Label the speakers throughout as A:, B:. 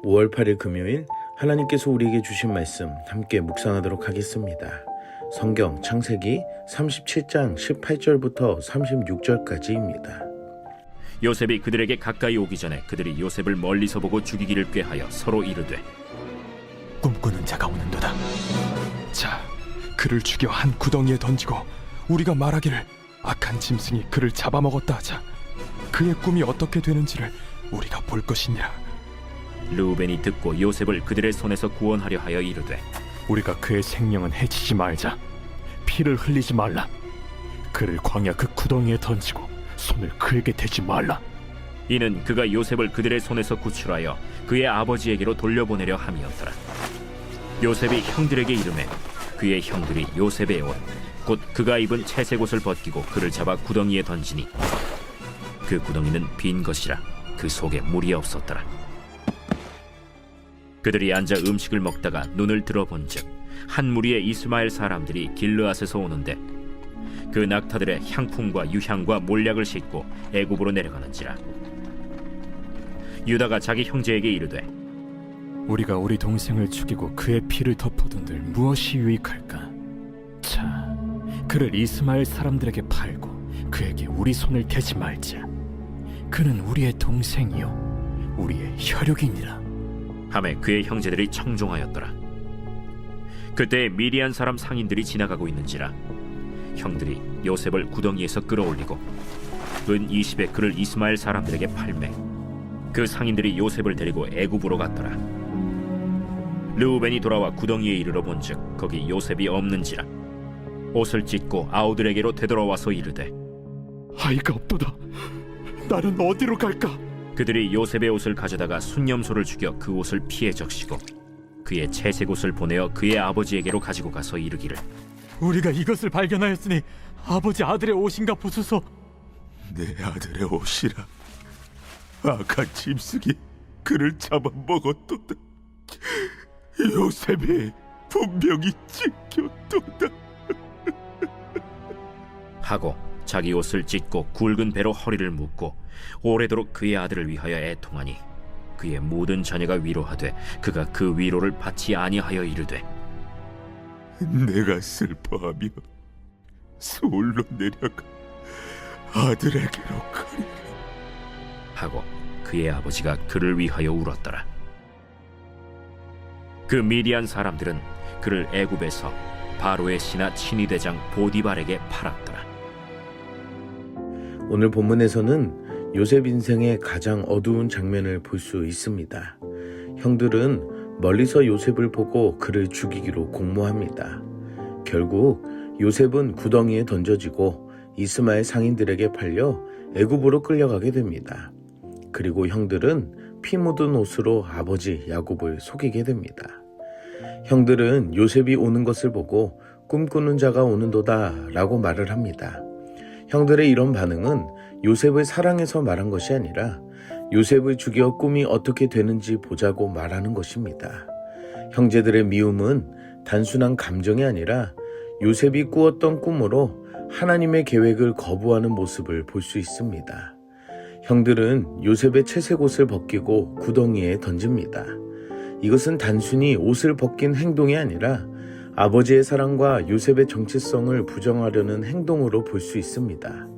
A: 5월 8일 금요일 하나님께서 우리에게 주신 말씀 함께 묵상하도록 하겠습니다. 성경 창세기 37장 18절부터 36절까지입니다.
B: 요셉이 그들에게 가까이 오기 전에 그들이 요셉을 멀리서 보고 죽이기를 꾀하여 서로 이르되
C: 꿈꾸는 자가 오는도다. 자, 그를 죽여 한 구덩이에 던지고 우리가 말하기를 악한 짐승이 그를 잡아먹었다 하자. 그의 꿈이 어떻게 되는지를 우리가 볼 것이니라.
B: 르우벤이 듣고 요셉을 그들의 손에서 구원하려 하여 이르되
C: 우리가 그의 생명은 해치지 말자. 피를 흘리지 말라. 그를 광야 그 구덩이에 던지고 손을 그에게 대지 말라.
B: 이는 그가 요셉을 그들의 손에서 구출하여 그의 아버지에게로 돌려보내려 함이었더라. 요셉이 형들에게 이르매 그의 형들이 요셉의 옷 곧 그가 입은 채색 옷을 벗기고 그를 잡아 구덩이에 던지니 그 구덩이는 빈 것이라 그 속에 물이 없었더라. 그들이 앉아 음식을 먹다가 눈을 들어본즉 한 무리의 이스마엘 사람들이 길르앗에서 오는데 그 낙타들의 향품과 유향과 몰약을 싣고 애굽으로 내려가는지라. 유다가 자기 형제에게 이르되
C: 우리가 우리 동생을 죽이고 그의 피를 덮어둔들 무엇이 유익할까? 자, 그를 이스마엘 사람들에게 팔고 그에게 우리 손을 대지 말자. 그는 우리의 동생이요 우리의 혈육이니라.
B: 하매 그의 형제들이 청종하였더라. 그때 미디안 사람 상인들이 지나가고 있는지라 형들이 요셉을 구덩이에서 끌어올리고 은 20에 그를 이스마엘 사람들에게 팔매 그 상인들이 요셉을 데리고 애굽으로 갔더라. 르우벤이 돌아와 구덩이에 이르러 본즉 거기 요셉이 없는지라 옷을 찢고 아우들에게로 되돌아와서 이르되
C: 아이가 없도다. 나는 어디로 갈까?
B: 그들이 요셉의 옷을 가져다가 순념소를 죽여 그 옷을 피에 적시고 그의 채색 옷을 보내어 그의 아버지에게로 가지고 가서 이르기를
C: 우리가 이것을 발견하였으니 아버지 아들의 옷인가 보소서.
D: 내 아들의 옷이라. 악한 짐승이 그를 잡아먹었도다. 요셉이 분명히 찢겼도다.
B: 하고 자기 옷을 찢고 굵은 배로 허리를 묶고 오래도록 그의 아들을 위하여 애통하니 그의 모든 자녀가 위로하되 그가 그 위로를 받지 아니하여 이르되
D: 내가 슬퍼하며 서울로 내려가 아들에게로 가리라
B: 하고 그의 아버지가 그를 위하여 울었더라. 그 미디안 사람들은 그를 애굽에서 바로의 신하 친위대장 보디발에게 팔았더라.
A: 오늘 본문에서는 요셉 인생의 가장 어두운 장면을 볼 수 있습니다. 형들은 멀리서 요셉을 보고 그를 죽이기로 공모합니다. 결국 요셉은 구덩이에 던져지고 이스마엘 상인들에게 팔려 애굽으로 끌려가게 됩니다. 그리고 형들은 피 묻은 옷으로 아버지 야곱을 속이게 됩니다. 형들은 요셉이 오는 것을 보고 꿈꾸는 자가 오는도다 라고 말을 합니다. 형들의 이런 반응은 요셉을 사랑해서 말한 것이 아니라 요셉을 죽여 꿈이 어떻게 되는지 보자고 말하는 것입니다. 형제들의 미움은 단순한 감정이 아니라 요셉이 꾸었던 꿈으로 하나님의 계획을 거부하는 모습을 볼 수 있습니다. 형들은 요셉의 채색 옷을 벗기고 구덩이에 던집니다. 이것은 단순히 옷을 벗긴 행동이 아니라 아버지의 사랑과 요셉의 정체성을 부정하려는 행동으로 볼 수 있습니다.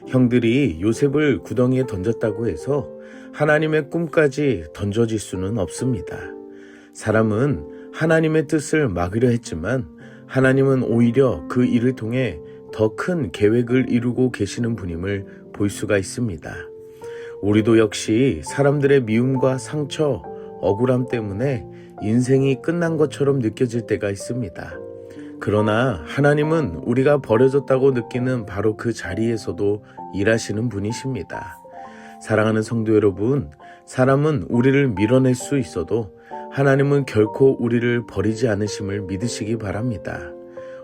A: 형들이 요셉을 구덩이에 던졌다고 해서 하나님의 꿈까지 던져질 수는 없습니다. 사람은 하나님의 뜻을 막으려 했지만 하나님은 오히려 그 일을 통해 더 큰 계획을 이루고 계시는 분임을 볼 수가 있습니다. 우리도 역시 사람들의 미움과 상처, 억울함 때문에 인생이 끝난 것처럼 느껴질 때가 있습니다. 그러나 하나님은 우리가 버려졌다고 느끼는 바로 그 자리에서도 일하시는 분이십니다. 사랑하는 성도 여러분, 사람은 우리를 밀어낼 수 있어도 하나님은 결코 우리를 버리지 않으심을 믿으시기 바랍니다.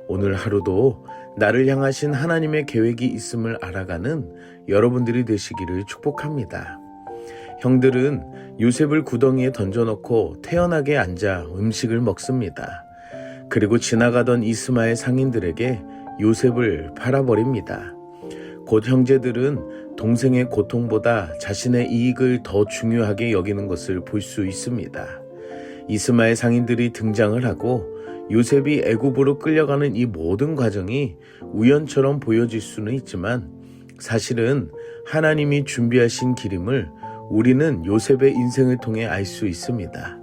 A: 오늘 하루도 나를 향하신 하나님의 계획이 있음을 알아가는 여러분들이 되시기를 축복합니다. 형들은 요셉을 구덩이에 던져놓고 태연하게 앉아 음식을 먹습니다. 그리고 지나가던 이스마엘 상인들에게 요셉을 팔아버립니다. 곧 형제들은 동생의 고통보다 자신의 이익을 더 중요하게 여기는 것을 볼 수 있습니다. 이스마엘 상인들이 등장을 하고 요셉이 애굽으로 끌려가는 이 모든 과정이 우연처럼 보여질 수는 있지만 사실은 하나님이 준비하신 길임을 우리는 요셉의 인생을 통해 알 수 있습니다.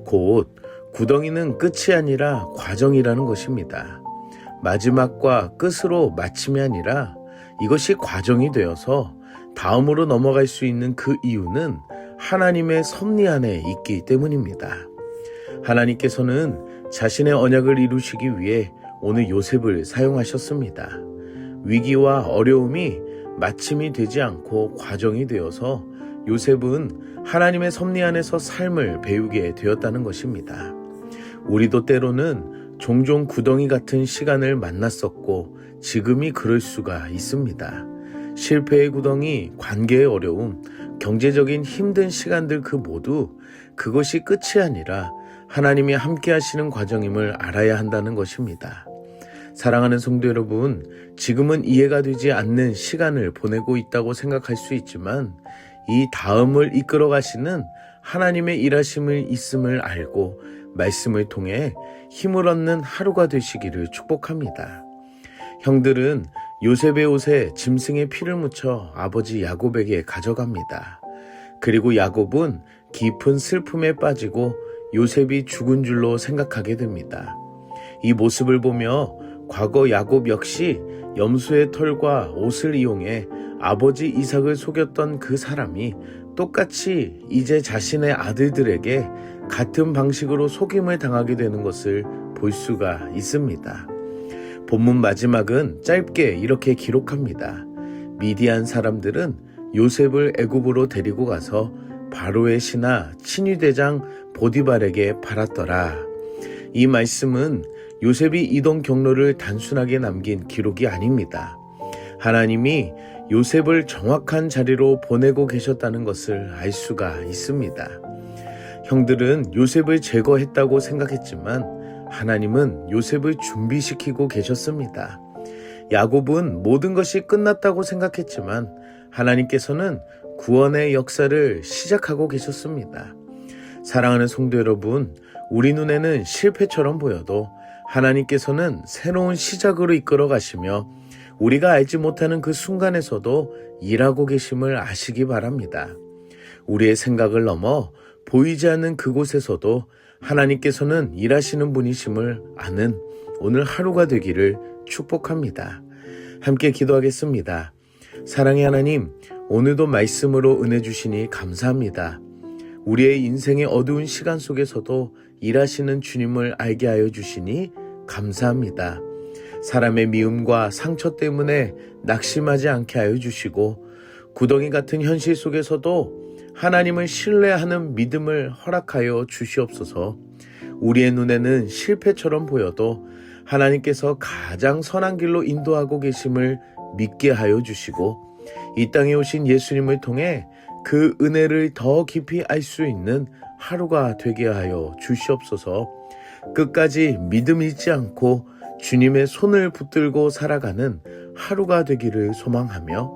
A: 곧 구덩이는 끝이 아니라 과정이라는 것입니다. 마지막과 끝으로 마침이 아니라 이것이 과정이 되어서 다음으로 넘어갈 수 있는 그 이유는 하나님의 섭리 안에 있기 때문입니다. 하나님께서는 자신의 언약을 이루시기 위해 오늘 요셉을 사용하셨습니다. 위기와 어려움이 마침이 되지 않고 과정이 되어서 요셉은 하나님의 섭리 안에서 삶을 배우게 되었다는 것입니다. 우리도 때로는 종종 구덩이 같은 시간을 만났었고 지금이 그럴 수가 있습니다. 실패의 구덩이, 관계의 어려움, 경제적인 힘든 시간들 그 모두 그것이 끝이 아니라 하나님이 함께 하시는 과정임을 알아야 한다는 것입니다. 사랑하는 성도 여러분, 지금은 이해가 되지 않는 시간을 보내고 있다고 생각할 수 있지만 이 다음을 이끌어 가시는 하나님의 일하심을 있음을 알고 말씀을 통해 힘을 얻는 하루가 되시기를 축복합니다. 형들은 요셉의 옷에 짐승의 피를 묻혀 아버지 야곱에게 가져갑니다. 그리고 야곱은 깊은 슬픔에 빠지고 요셉이 죽은 줄로 생각하게 됩니다. 이 모습을 보며 과거 야곱 역시 염소의 털과 옷을 이용해 아버지 이삭을 속였던 그 사람이 똑같이 이제 자신의 아들들에게 같은 방식으로 속임을 당하게 되는 것을 볼 수가 있습니다. 본문 마지막은 짧게 이렇게 기록합니다. 미디안 사람들은 요셉을 애굽으로 데리고 가서 바로의 신하 친위대장 보디발에게 팔았더라. 이 말씀은 요셉이 이동 경로를 단순하게 남긴 기록이 아닙니다. 하나님이 요셉을 정확한 자리로 보내고 계셨다는 것을 알 수가 있습니다. 형들은 요셉을 제거했다고 생각했지만 하나님은 요셉을 준비시키고 계셨습니다. 야곱은 모든 것이 끝났다고 생각했지만 하나님께서는 구원의 역사를 시작하고 계셨습니다. 사랑하는 성도 여러분, 우리 눈에는 실패처럼 보여도 하나님께서는 새로운 시작으로 이끌어 가시며 우리가 알지 못하는 그 순간에서도 일하고 계심을 아시기 바랍니다. 우리의 생각을 넘어 보이지 않는 그곳에서도 하나님께서는 일하시는 분이심을 아는 오늘 하루가 되기를 축복합니다. 함께 기도하겠습니다. 사랑의 하나님, 오늘도 말씀으로 은혜 주시니 감사합니다. 우리의 인생의 어두운 시간 속에서도 일하시는 주님을 알게 하여 주시니 감사합니다. 사람의 미움과 상처 때문에 낙심하지 않게 하여 주시고 구덩이 같은 현실 속에서도 하나님을 신뢰하는 믿음을 허락하여 주시옵소서. 우리의 눈에는 실패처럼 보여도 하나님께서 가장 선한 길로 인도하고 계심을 믿게 하여 주시고 이 땅에 오신 예수님을 통해 그 은혜를 더 깊이 알 수 있는 하루가 되게 하여 주시옵소서. 끝까지 믿음 잃지 않고 주님의 손을 붙들고 살아가는 하루가 되기를 소망하며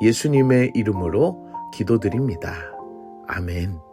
A: 예수님의 이름으로 기도드립니다. 아멘.